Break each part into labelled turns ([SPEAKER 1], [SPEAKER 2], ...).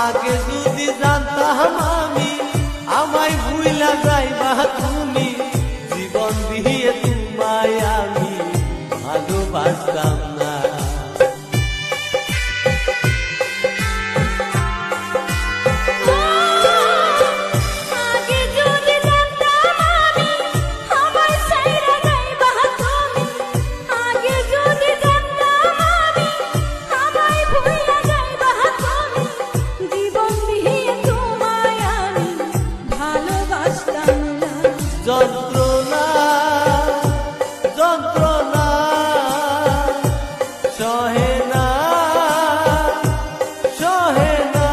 [SPEAKER 1] আগে যদি জানতাম আমি আমায় ভুইলা যাইবা তুমি, জীবন দিয়ে তোমায় আমি ভালোবাসতাম না। যন্ত্রণা যন্ত্রণা সহে না সহে না।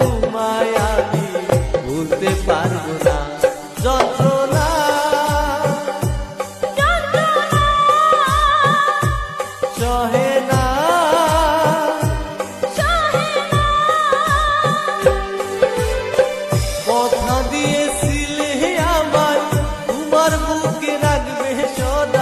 [SPEAKER 1] তোমায় আমি ভুলতে পারবো না। যন্ত্রণা সহে না কথা দিয়েছিলে আমায় তোমার বুকে রাখবে সদা।